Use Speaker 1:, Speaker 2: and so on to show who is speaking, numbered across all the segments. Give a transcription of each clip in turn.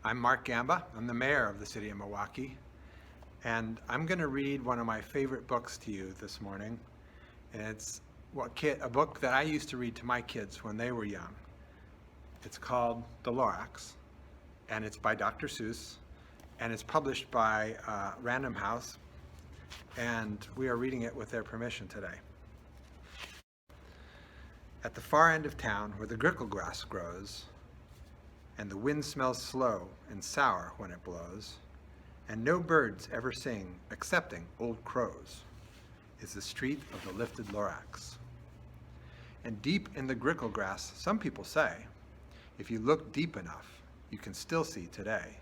Speaker 1: I'm Mark Gamba. I'm the mayor of the city of Milwaukee, and I'm going to read one of my favorite books to you this morning. And it's a book that I used to read to my kids when they were young. It's called The Lorax, and it's by Dr. Seuss, and it's published by Random House, and we are reading it with their permission today. At the far end of town, where the grickle grass grows, and the wind smells slow and sour when it blows, and no birds ever sing excepting old crows, is the street of the lifted Lorax. And deep in the grickle grass, some people say, if you look deep enough, you can still see today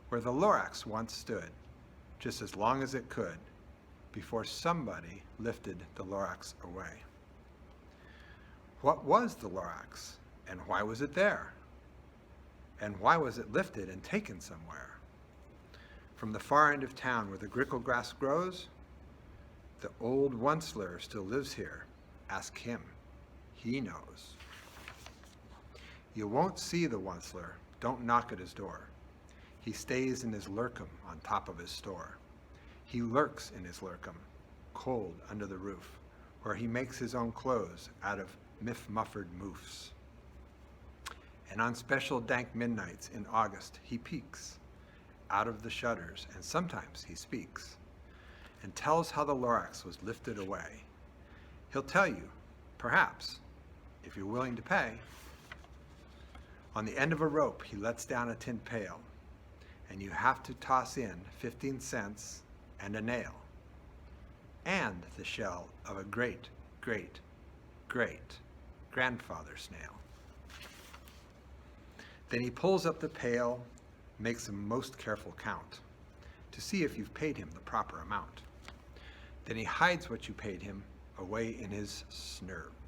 Speaker 1: where the Lorax once stood, just as long as it could, before somebody lifted the Lorax away. What was the Lorax, and why was it there? And why was it lifted and taken somewhere? From the far end of town where the grickle grass grows, the old Onceler still lives here. Ask him. He knows. You won't see the Onceler. Don't knock at his door. He stays in his lurkum on top of his store. He lurks in his lurkum, cold under the roof, where he makes his own clothes out of miff-muffered moofs. And on special dank midnights in August, he peeks out of the shutters, and sometimes he speaks and tells how the Lorax was lifted away. He'll tell you, perhaps, if you're willing to pay. On the end of a rope, he lets down a tin pail, and you have to toss in 15 cents and a nail, and the shell of a great, great, great grandfather snail. Then he pulls up the pail, makes a most careful count to see if you've paid him the proper amount. Then he hides what you paid him away in his snoov,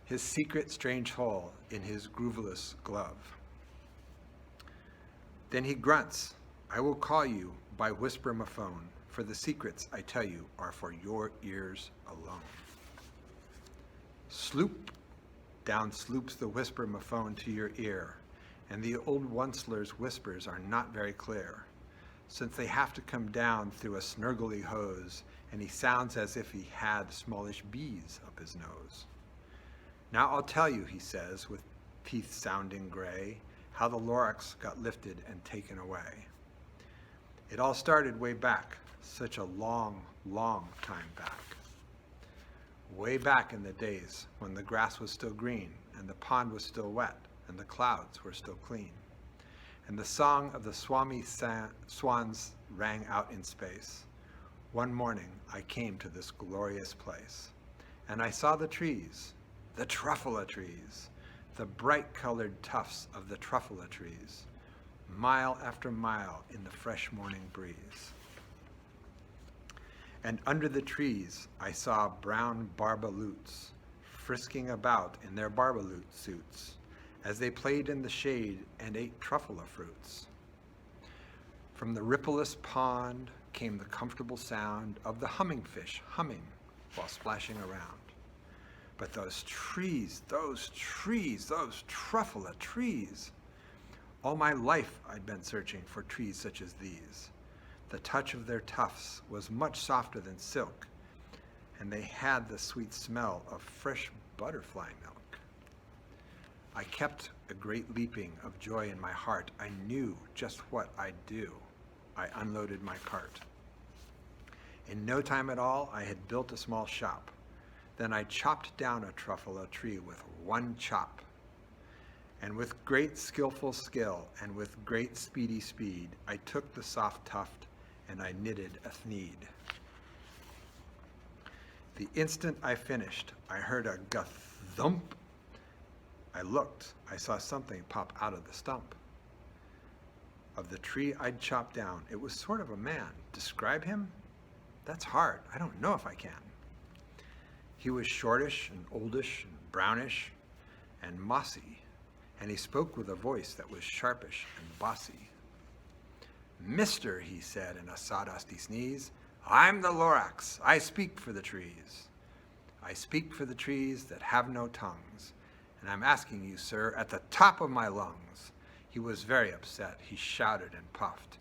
Speaker 1: his secret strange hole in his grooveless glove. Then he grunts, I will call you by whisper-ma-phone, for the secrets I tell you are for your ears alone. Sloop, down sloops the whisper-ma-phone to your ear, and the old Onceler's whispers are not very clear, since they have to come down through a snurgly hose, and he sounds as if he had smallish bees up his nose. Now I'll tell you, he says, with teeth sounding gray, how the Lorax got lifted and taken away. It all started way back, such a long, long time back. Way back in the days when the grass was still green, and the pond was still wet, and the clouds were still clean, and the song of the swans rang out in space. One morning I came to this glorious place, and I saw the trees, the truffula trees, the bright-colored tufts of the truffula trees, mile after mile in the fresh morning breeze. And under the trees I saw brown barbaloots frisking about in their barbaloot suits as they played in the shade and ate truffula fruits. From the rippleless pond came the comfortable sound of the humming fish humming while splashing around. But those trees, those truffula trees. All my life I'd been searching for trees such as these. The touch of their tufts was much softer than silk, and they had the sweet smell of fresh butterfly milk. I kept a great leaping of joy in my heart. I knew just what I'd do. I unloaded my cart. In no time at all, I had built a small shop. Then I chopped down a truffula tree with one chop. And with great skillful skill and with great speedy speed, I took the soft tuft and I knitted a thneed. The instant I finished, I heard a guthump. I looked, I saw something pop out of the stump of the tree I'd chopped down. It was sort of a man. Describe him? That's hard. I don't know if I can. He was shortish and oldish and brownish and mossy, and he spoke with a voice that was sharpish and bossy. Mister, he said in a sawdusty sneeze, I'm the Lorax. I speak for the trees. I speak for the trees that have no tongues, And I'm asking you, sir, at the top of my lungs. He was very upset. He shouted and puffed.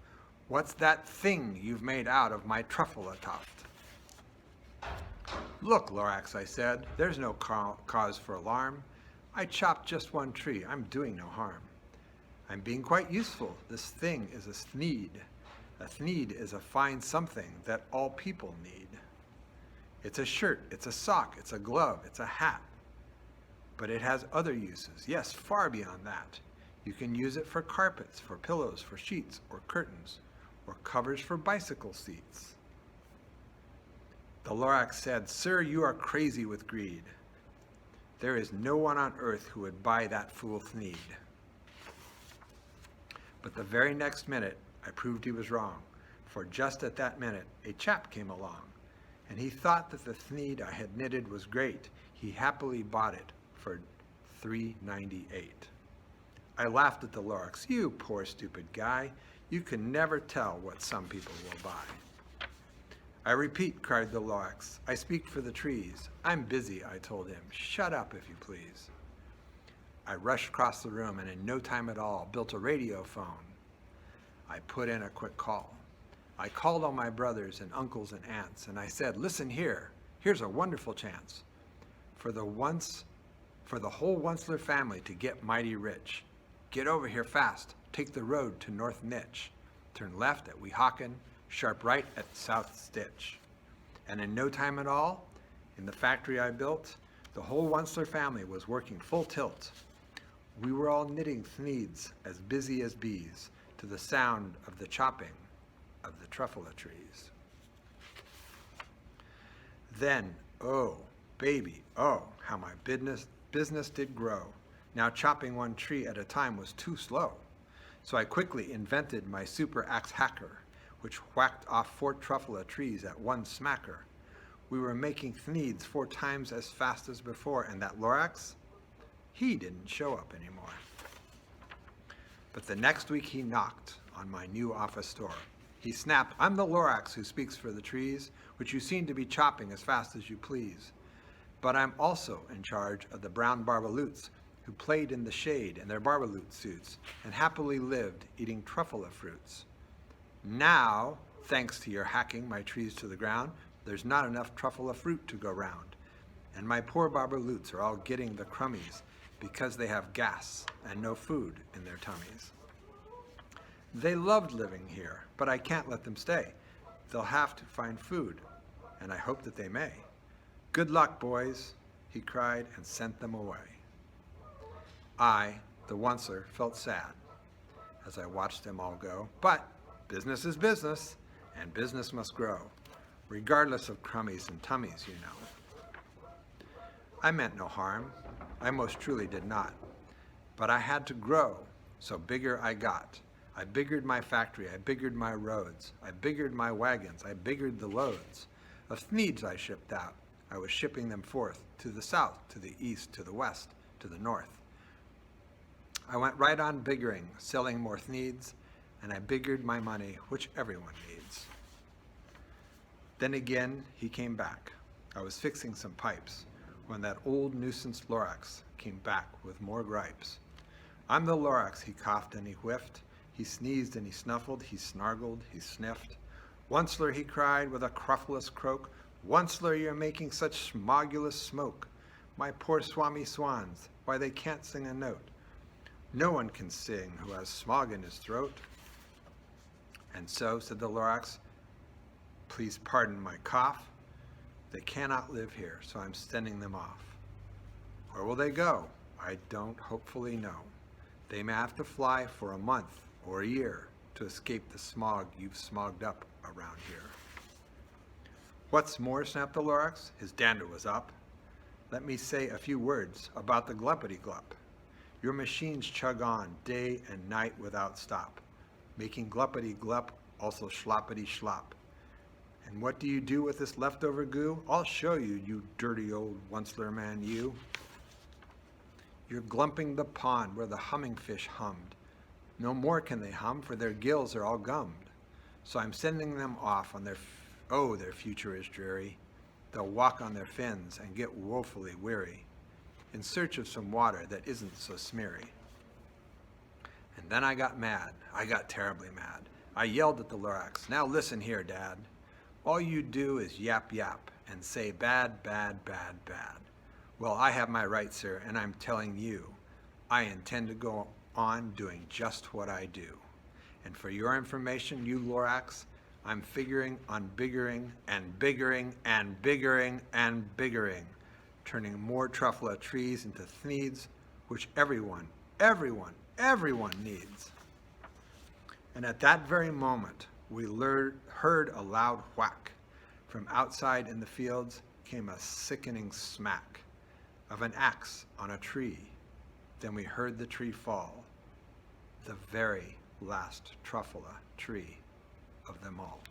Speaker 1: What's that thing you've made out of my truffle tuft? Look, Lorax, I said, there's no cause for alarm. I chopped just one tree. I'm doing no harm. I'm being quite useful. This thing is a thneed. A thneed is a fine something that all people need. It's a shirt, it's a sock, it's a glove, it's a hat. But it has other uses, yes, far beyond that. You can use it for carpets, for pillows, for sheets, or curtains, or covers for bicycle seats. The Lorax said, Sir, you are crazy with greed. There is no one on earth who would buy that fool thneed. But the very next minute, I proved he was wrong, for just at that minute, a chap came along, and he thought that the thneed I had knitted was great. He happily bought it for $3.98. I laughed at the Lorax. You poor stupid guy, you can never tell what some people will buy. I repeat, cried the Lorax, I speak for the trees. I'm busy, I told him. Shut up, if you please. I rushed across the room and in no time at all built a radio phone. I put in a quick call. I called on my brothers and uncles and aunts, and I said, listen here, here's a wonderful chance for the whole Onceler family to get mighty rich. Get over here fast, take the road to North Nitch, turn left at Weehawken, sharp right at South Stitch. And in no time at all, in the factory I built, the whole Onceler family was working full tilt. We were all knitting thneeds as busy as bees to the sound of the chopping of the truffle trees. Then, oh, baby, oh, how my business did grow. Now chopping one tree at a time was too slow. So I quickly invented my super axe hacker, which whacked off 4 truffle trees at one smacker. We were making thneeds 4 times as fast as before, and that Lorax, he didn't show up anymore. But the next week he knocked on my new office door. He snapped, I'm the Lorax who speaks for the trees, which you seem to be chopping as fast as you please. But I'm also in charge of the brown barbaloots who played in the shade in their barbaloot suits and happily lived eating truffle fruits. Now, thanks to your hacking my trees to the ground, there's not enough truffle fruit to go round. And my poor barbaloots are all getting the crummies because they have gas and no food in their tummies. They loved living here, but I can't let them stay. They'll have to find food, and I hope that they may. Good luck, boys, he cried and sent them away. I, the Onceler, felt sad as I watched them all go, but business is business, and business must grow, regardless of crummies and tummies, you know. I meant no harm, I most truly did not, but I had to grow, so bigger I got. I biggered my factory, I biggered my roads, I biggered my wagons, I biggered the loads of thneeds I shipped out. I was shipping them forth to the south, to the east, to the west, to the north. I went right on biggering, selling more thneeds, and I biggered my money, which everyone needs. Then again, he came back. I was fixing some pipes when that old nuisance Lorax came back with more gripes. I'm the Lorax, he coughed and he whiffed. He sneezed and he snuffled, he snargled, he sniffed. Onceler, he cried with a cruffless croak, Onceler, you're making such smogulous smoke. My poor swami swans, why they can't sing a note. No one can sing who has smog in his throat. And so, said the Lorax, please pardon my cough. They cannot live here, so I'm sending them off. Where will they go? I don't hopefully know. They may have to fly for a month or a year to escape the smog you've smogged up around here. What's more, snapped the Lorax, his dander was up. Let me say a few words about the gluppity-glup. Your machines chug on day and night without stop, making gluppity-glup also schloppity-schlop. And what do you do with this leftover goo? I'll show you, you dirty old Onceler man, you. You're glumping the pond where the humming fish hummed. No more can they hum, for their gills are all gummed. So I'm sending them off on their future is dreary. They'll walk on their fins and get woefully weary. in search of some water that isn't so smeary. And then I got mad. I got terribly mad. I yelled at the Lorax, "Now listen here, Dad. All you do is yap yap and say bad, bad, bad, bad. Well, I have my right, sir, and I'm telling you, I intend to go on doing just what I do. And for your information, you Lorax, I'm figuring on biggering and biggering and biggering and biggering, turning more truffula trees into thneeds, which everyone needs." And at that very moment, we heard a loud whack. From outside in the fields came a sickening smack of an axe on a tree. Then we heard the tree fall, the very last truffula tree of them all.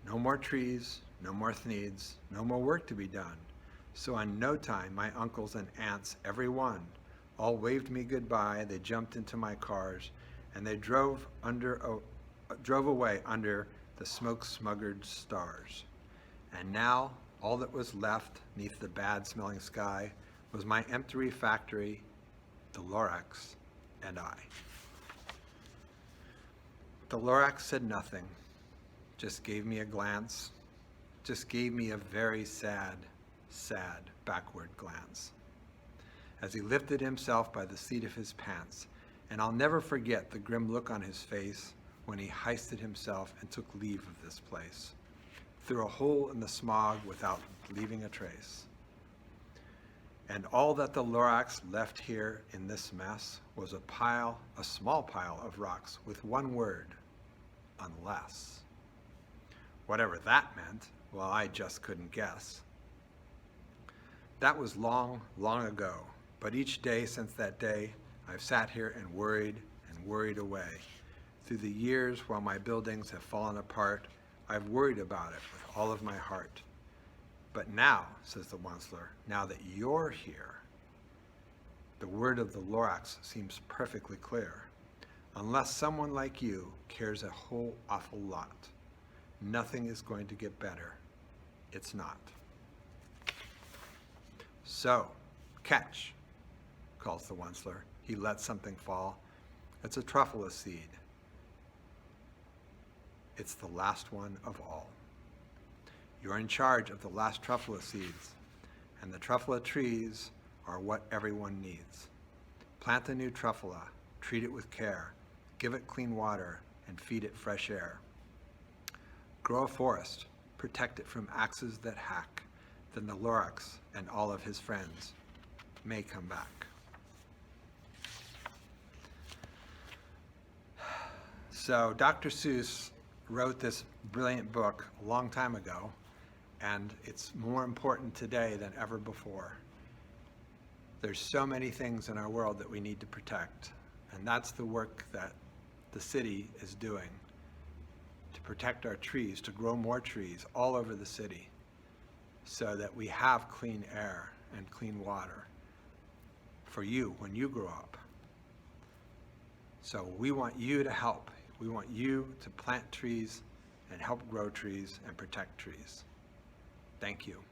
Speaker 1: No more trees, no more thneeds, no more work to be done. So in no time, my uncles and aunts, every one, all waved me goodbye. They jumped into my cars, and they drove away under the smoke-smuggered stars. And now, all that was left neath the bad-smelling sky was my empty factory, the Lorax, and I. The Lorax said nothing, just gave me a glance, just gave me a very sad, sad backward glance, as he lifted himself by the seat of his pants, and I'll never forget the grim look on his face when he heisted himself and took leave of this place, through a hole in the smog without leaving a trace. And all that the Lorax left here in this mess was a small pile of rocks with one word, unless. Whatever that meant, well, I just couldn't guess. That was long, long ago, but each day since that day, I've sat here and worried away. Through the years, while my buildings have fallen apart, I've worried about it with all of my heart. But now, says the Onceler, now that you're here, the word of the Lorax seems perfectly clear. Unless someone like you cares a whole awful lot, nothing is going to get better. It's not. So, catch, calls the Onceler. He lets something fall. It's a truffula seed. It's the last one of all. You're in charge of the last truffula seeds, and the truffula trees are what everyone needs. Plant a new truffula, treat it with care, give it clean water, and feed it fresh air. Grow a forest, protect it from axes that hack, then the Lorax and all of his friends may come back. So Dr. Seuss wrote this brilliant book a long time ago, and it's more important today than ever before. There's so many things in our world that we need to protect, and that's the work that the city is doing, to protect our trees, to grow more trees all over the city so that we have clean air and clean water for you when you grow up. So we want you to help. We want you to plant trees and help grow trees and protect trees. Thank you.